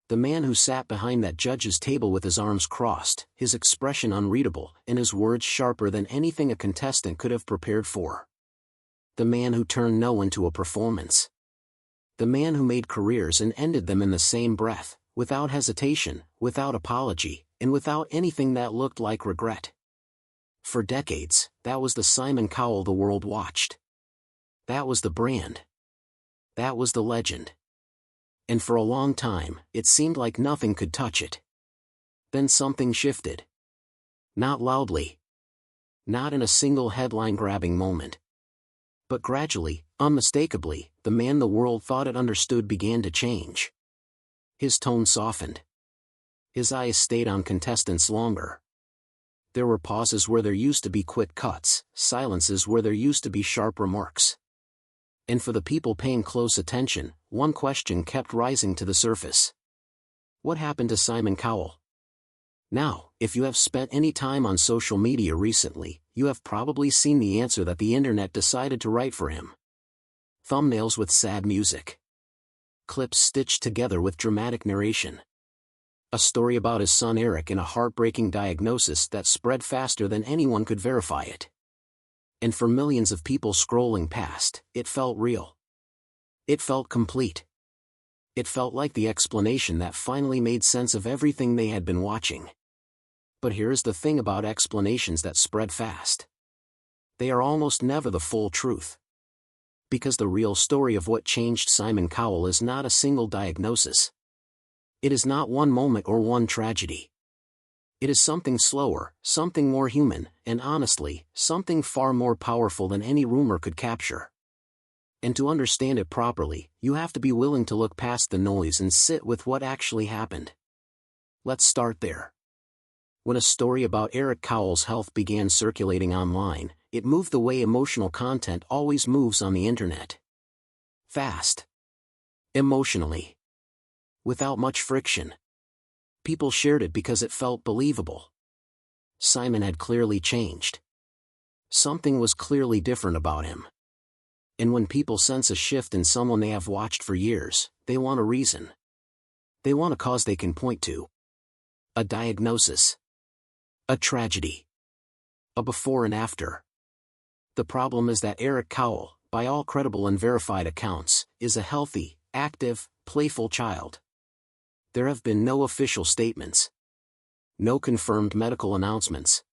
The man who sat behind that judge's table with his arms crossed, his expression unreadable, and his words sharper than anything a contestant could have prepared for. The man who turned no into a performance. The man who made careers and ended them in the same breath, without hesitation, without apology, and without anything that looked like regret. For decades, that was the Simon Cowell the world watched. That was the brand. That was the legend. And for a long time, it seemed like nothing could touch it. Then something shifted. Not loudly. Not in a single headline-grabbing moment. But gradually, unmistakably, the man the world thought it understood began to change. His tone softened. His eyes stayed on contestants longer. There were pauses where there used to be quick cuts, silences where there used to be sharp remarks. And for the people paying close attention, one question kept rising to the surface. What happened to Simon Cowell? Now, if you have spent any time on social media recently, you have probably seen the answer that the internet decided to write for him. Thumbnails with sad music. Clips stitched together with dramatic narration. A story about his son Eric and a heartbreaking diagnosis that spread faster than anyone could verify it. And for millions of people scrolling past, it felt real. It felt complete. It felt like the explanation that finally made sense of everything they had been watching. But here's the thing about explanations that spread fast. They are almost never the full truth. Because the real story of what changed Simon Cowell is not a single diagnosis. It is not one moment or one tragedy. It is something slower, something more human, and honestly, something far more powerful than any rumor could capture. And to understand it properly, you have to be willing to look past the noise and sit with what actually happened. Let's start there. When a story about Eric Cowell's health began circulating online, it moved the way emotional content always moves on the internet. Fast. Emotionally. Without much friction. People shared it because it felt believable. Simon had clearly changed. Something was clearly different about him. And when people sense a shift in someone they have watched for years, they want a reason. They want a cause they can point to. A diagnosis. A tragedy. A before and after. The problem is that Eric Cowell, by all credible and verified accounts, is a healthy, active, playful child. There have been no official statements. No confirmed medical announcements.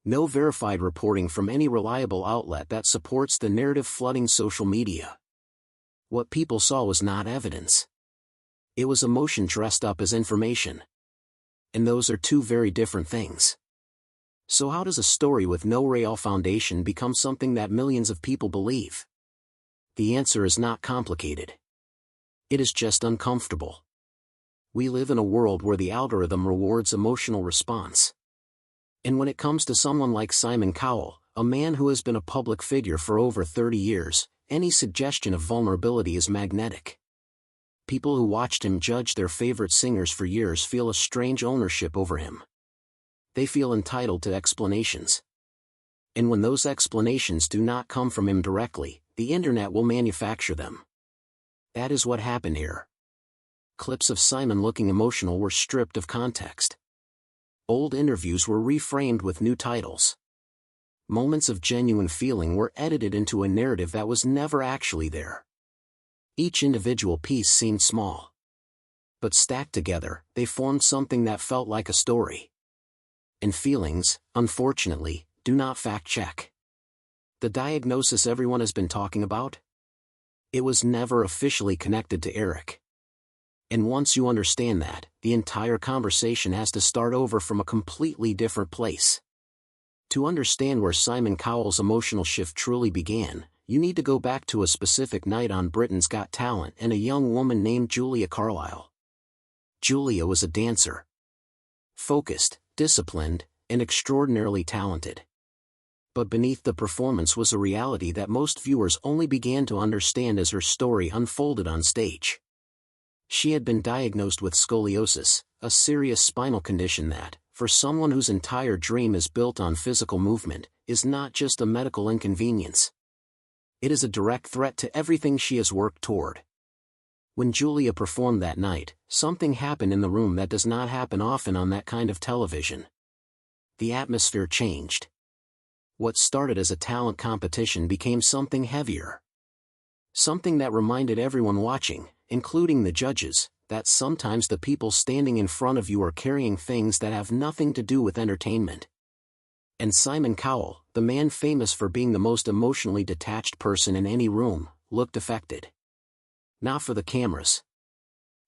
No verified reporting from any reliable outlet that supports the narrative flooding social media. What people saw was not evidence. It was emotion dressed up as information. And those are two very different things. So how does a story with no real foundation become something that millions of people believe? The answer is not complicated. It is just uncomfortable. We live in a world where the algorithm rewards emotional response. And when it comes to someone like Simon Cowell, a man who has been a public figure for over 30 years, any suggestion of vulnerability is magnetic. People who watched him judge their favorite singers for years feel a strange ownership over him. They feel entitled to explanations. And when those explanations do not come from him directly, the internet will manufacture them. That is what happened here. Clips of Simon looking emotional were stripped of context. Old interviews were reframed with new titles. Moments of genuine feeling were edited into a narrative that was never actually there. Each individual piece seemed small. But stacked together, they formed something that felt like a story. And feelings, unfortunately, do not fact-check. The diagnosis everyone has been talking about? It was never officially connected to Eric. And once you understand that, the entire conversation has to start over from a completely different place. To understand where Simon Cowell's emotional shift truly began, you need to go back to a specific night on Britain's Got Talent and a young woman named Julia Carlisle. Julia was a dancer. Focused, disciplined, and extraordinarily talented. But beneath the performance was a reality that most viewers only began to understand as her story unfolded on stage. She had been diagnosed with scoliosis, a serious spinal condition that, for someone whose entire dream is built on physical movement, is not just a medical inconvenience. It is a direct threat to everything she has worked toward. When Julia performed that night, something happened in the room that does not happen often on that kind of television. The atmosphere changed. What started as a talent competition became something heavier. Something that reminded everyone watching, including the judges, that sometimes the people standing in front of you are carrying things that have nothing to do with entertainment. And Simon Cowell, the man famous for being the most emotionally detached person in any room, looked affected. Not for the cameras.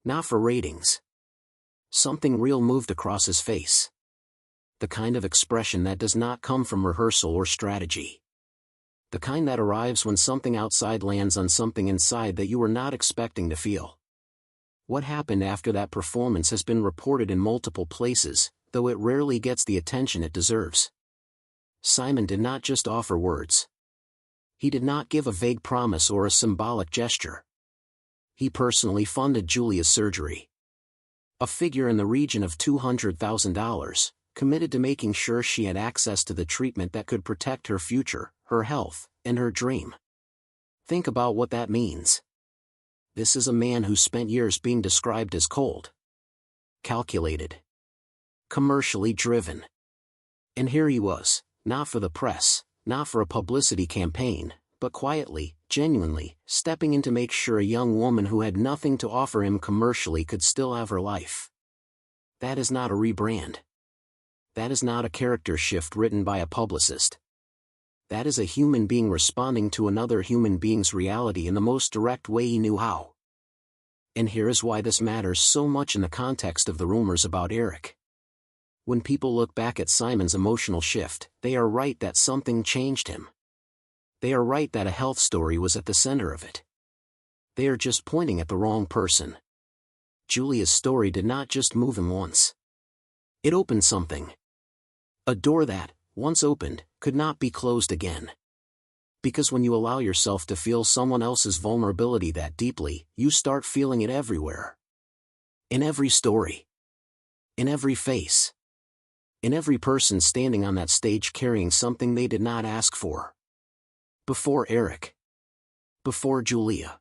Not for ratings. Something real moved across his face. The kind of expression that does not come from rehearsal or strategy. The kind that arrives when something outside lands on something inside that you were not expecting to feel. What happened after that performance has been reported in multiple places, though it rarely gets the attention it deserves. Simon did not just offer words. He did not give a vague promise or a symbolic gesture. He personally funded Julia's surgery. A figure in the region of $200,000, committed to making sure she had access to the treatment that could protect her future, her health, and her dream. Think about what that means. This is a man who spent years being described as cold, calculated, commercially driven. And here he was, not for the press, not for a publicity campaign, but quietly, genuinely, stepping in to make sure a young woman who had nothing to offer him commercially could still have her life. That is not a rebrand. That is not a character shift written by a publicist. That is a human being responding to another human being's reality in the most direct way he knew how. And here is why this matters so much in the context of the rumors about Eric. When people look back at Simon's emotional shift, they are right that something changed him. They are right that a health story was at the center of it. They are just pointing at the wrong person. Julia's story did not just move him once. It opened something. A door that, once opened, could not be closed again. Because when you allow yourself to feel someone else's vulnerability that deeply, you start feeling it everywhere. In every story. In every face. In every person standing on that stage carrying something they did not ask for. Before Eric. Before Julia.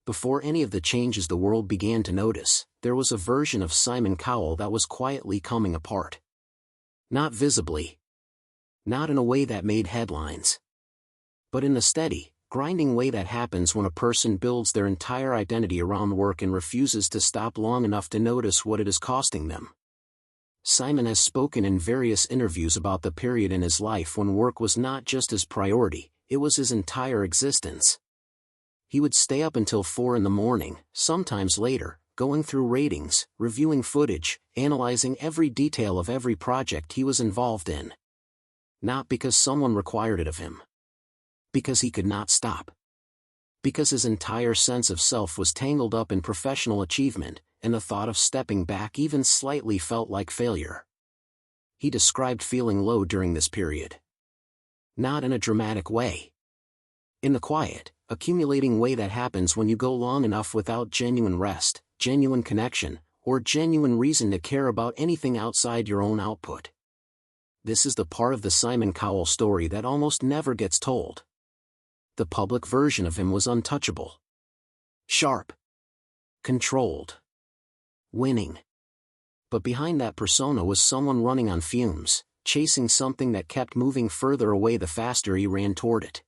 Before any of the changes the world began to notice, there was a version of Simon Cowell that was quietly coming apart. Not visibly. Not in a way that made headlines. But in the steady, grinding way that happens when a person builds their entire identity around work and refuses to stop long enough to notice what it is costing them. Simon has spoken in various interviews about the period in his life when work was not just his priority, it was his entire existence. He would stay up until 4 a.m, sometimes later, going through ratings, reviewing footage, analyzing every detail of every project he was involved in. Not because someone required it of him. Because he could not stop. Because his entire sense of self was tangled up in professional achievement, and the thought of stepping back even slightly felt like failure. He described feeling low during this period. Not in a dramatic way. In the quiet, accumulating way that happens when you go long enough without genuine rest, genuine connection, or genuine reason to care about anything outside your own output. This is the part of the Simon Cowell story that almost never gets told. The public version of him was untouchable. Sharp. Controlled. Winning. But behind that persona was someone running on fumes, chasing something that kept moving further away the faster he ran toward it.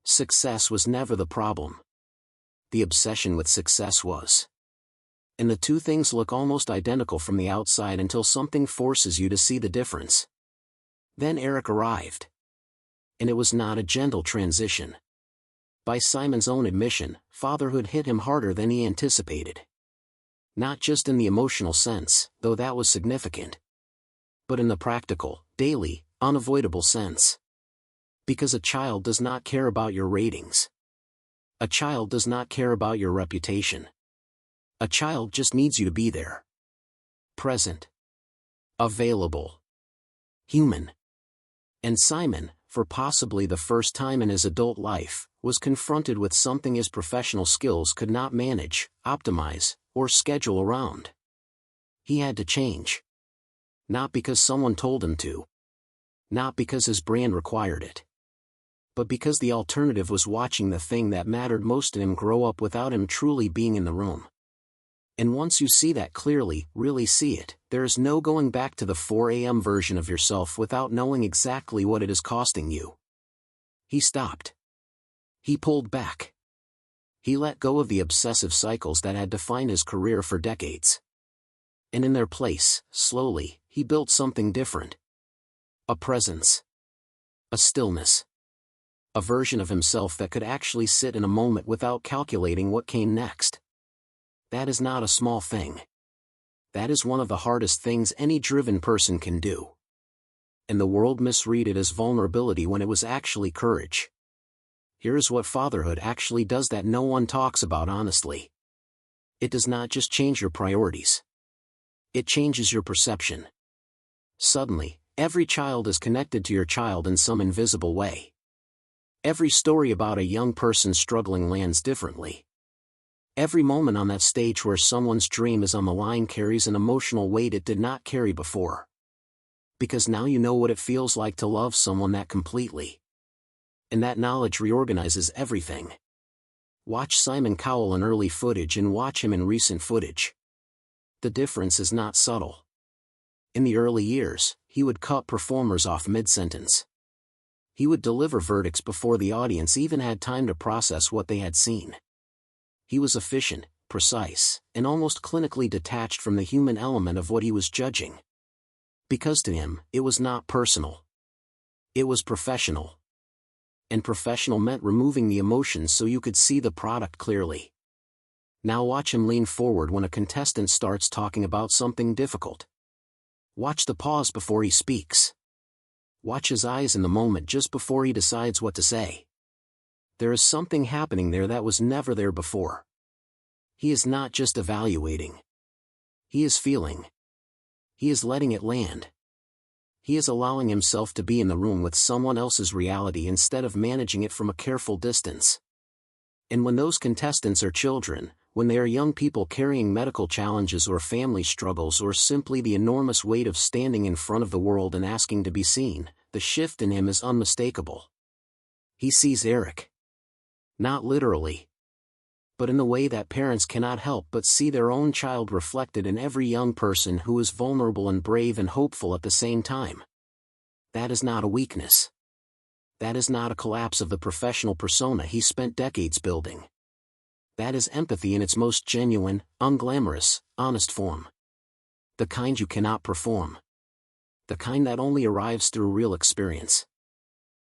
Success was never the problem. The obsession with success was. And the two things look almost identical from the outside until something forces you to see the difference. Then Eric arrived. And it was not a gentle transition. By Simon's own admission, fatherhood hit him harder than he anticipated. Not just in the emotional sense, though that was significant. But in the practical, daily, unavoidable sense. Because a child does not care about your ratings. A child does not care about your reputation. A child just needs you to be there. Present. Available. Human. And Simon, for possibly the first time in his adult life, was confronted with something his professional skills could not manage, optimize, or schedule around. He had to change. Not because someone told him to. Not because his brand required it. but because the alternative was watching the thing that mattered most to him grow up without him truly being in the room. And once you see that clearly, really see it, there is no going back to the 4 a.m. version of yourself without knowing exactly what it is costing you. He stopped. He pulled back. He let go of the obsessive cycles that had defined his career for decades. And in their place, slowly, he built something different. A presence. A stillness. A version of himself that could actually sit in a moment without calculating what came next. That is not a small thing. That is one of the hardest things any driven person can do. And the world misread it as vulnerability when it was actually courage. Here is what fatherhood actually does that no one talks about honestly. It does not just change your priorities. It changes your perception. Suddenly, every child is connected to your child in some invisible way. Every story about a young person struggling lands differently. Every moment on that stage where someone's dream is on the line carries an emotional weight it did not carry before. Because now you know what it feels like to love someone that completely. And that knowledge reorganizes everything. Watch Simon Cowell in early footage and watch him in recent footage. The difference is not subtle. In the early years, he would cut performers off mid-sentence. He would deliver verdicts before the audience even had time to process what they had seen. He was efficient, precise, and almost clinically detached from the human element of what he was judging. Because to him, it was not personal. It was professional. And professional meant removing the emotions so you could see the product clearly. Now watch him lean forward when a contestant starts talking about something difficult. Watch the pause before he speaks. Watch his eyes in the moment just before he decides what to say. There is something happening there that was never there before. He is not just evaluating. He is feeling. He is letting it land. He is allowing himself to be in the room with someone else's reality instead of managing it from a careful distance. And when those contestants are children, when they are young people carrying medical challenges or family struggles or simply the enormous weight of standing in front of the world and asking to be seen, the shift in him is unmistakable. He sees Eric. Not literally. But in the way that parents cannot help but see their own child reflected in every young person who is vulnerable and brave and hopeful at the same time. That is not a weakness. That is not a collapse of the professional persona he spent decades building. That is empathy in its most genuine, unglamorous, honest form. The kind you cannot perform. The kind that only arrives through real experience.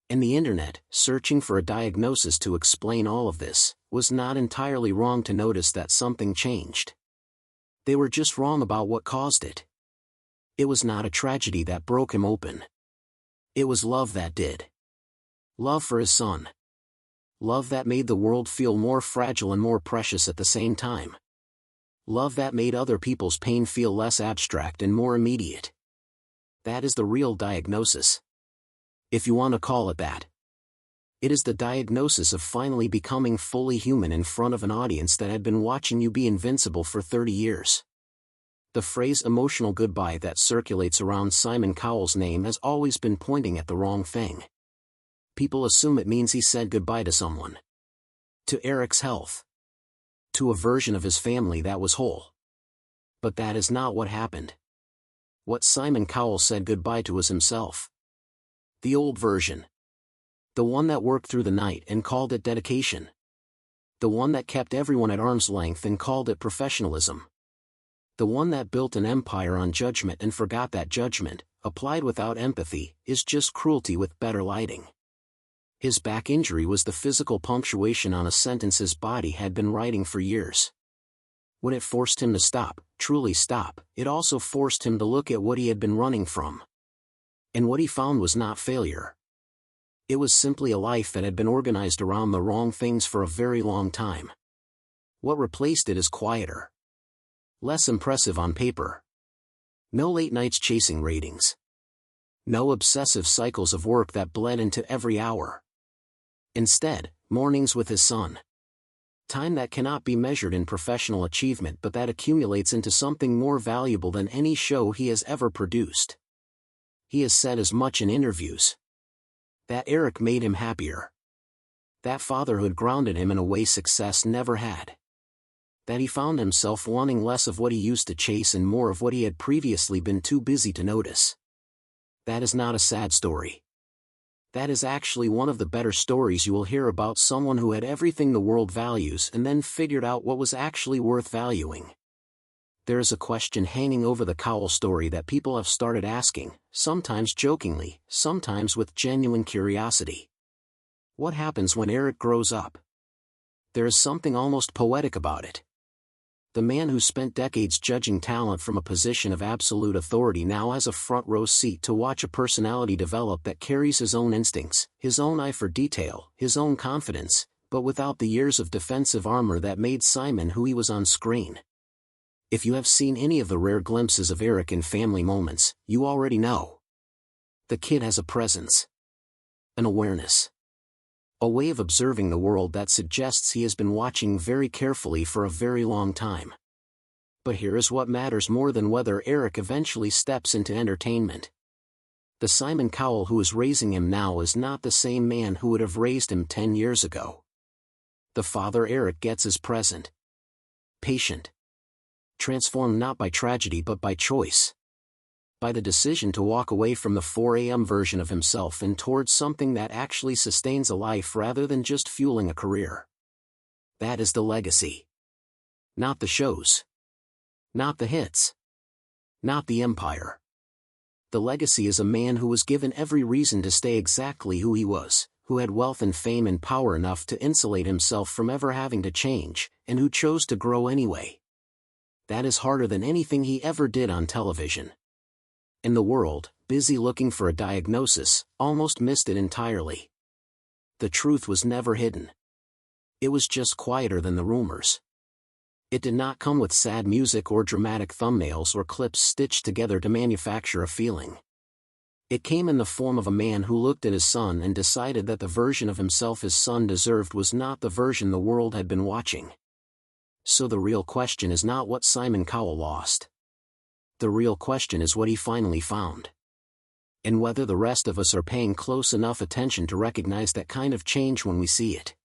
And the internet, searching for a diagnosis to explain all of this, was not entirely wrong to notice that something changed. They were just wrong about what caused it. It was not a tragedy that broke him open. It was love that did. Love for his son. Love that made the world feel more fragile and more precious at the same time. Love that made other people's pain feel less abstract and more immediate. That is the real diagnosis. If you want to call it that. It is the diagnosis of finally becoming fully human in front of an audience that had been watching you be invincible for 30 years. The phrase emotional goodbye that circulates around Simon Cowell's name has always been pointing at the wrong thing. People assume it means he said goodbye to someone. To Eric's health. To a version of his family that was whole. But that is not what happened. What Simon Cowell said goodbye to was himself. The old version. The one that worked through the night and called it dedication. The one that kept everyone at arm's length and called it professionalism. The one that built an empire on judgment and forgot that judgment, applied without empathy, is just cruelty with better lighting. His back injury was the physical punctuation on a sentence his body had been writing for years. When it forced him to stop, truly stop, it also forced him to look at what he had been running from. And what he found was not failure. It was simply a life that had been organized around the wrong things for a very long time. What replaced it is quieter. Less impressive on paper. No late nights chasing ratings. No obsessive cycles of work that bled into every hour. Instead, mornings with his son. Time that cannot be measured in professional achievement but that accumulates into something more valuable than any show he has ever produced. He has said as much in interviews. That Eric made him happier. That fatherhood grounded him in a way success never had. That he found himself wanting less of what he used to chase and more of what he had previously been too busy to notice. That is not a sad story. That is actually one of the better stories you will hear about someone who had everything the world values and then figured out what was actually worth valuing. There is a question hanging over the Cowell story that people have started asking, sometimes jokingly, sometimes with genuine curiosity. What happens when Eric grows up? There is something almost poetic about it. The man who spent decades judging talent from a position of absolute authority now has a front-row seat to watch a personality develop that carries his own instincts, his own eye for detail, his own confidence, but without the years of defensive armor that made Simon who he was on screen. If you have seen any of the rare glimpses of Eric in Family Moments, you already know. The kid has a presence. An awareness. A way of observing the world that suggests he has been watching very carefully for a very long time. But here is what matters more than whether Eric eventually steps into entertainment. The Simon Cowell who is raising him now is not the same man who would have raised him 10 years ago. The father Eric gets is present. Patient. Transformed not by tragedy but by choice. By the decision to walk away from the 4 a.m. version of himself and towards something that actually sustains a life rather than just fueling a career. That is the legacy. Not the shows. Not the hits. Not the empire. The legacy is a man who was given every reason to stay exactly who he was, who had wealth and fame and power enough to insulate himself from ever having to change, and who chose to grow anyway. That is harder than anything he ever did on television. And the world, busy looking for a diagnosis, almost missed it entirely. The truth was never hidden. It was just quieter than the rumors. It did not come with sad music or dramatic thumbnails or clips stitched together to manufacture a feeling. It came in the form of a man who looked at his son and decided that the version of himself his son deserved was not the version the world had been watching. So the real question is not what Simon Cowell lost. The real question is what he finally found. And whether the rest of us are paying close enough attention to recognize that kind of change when we see it.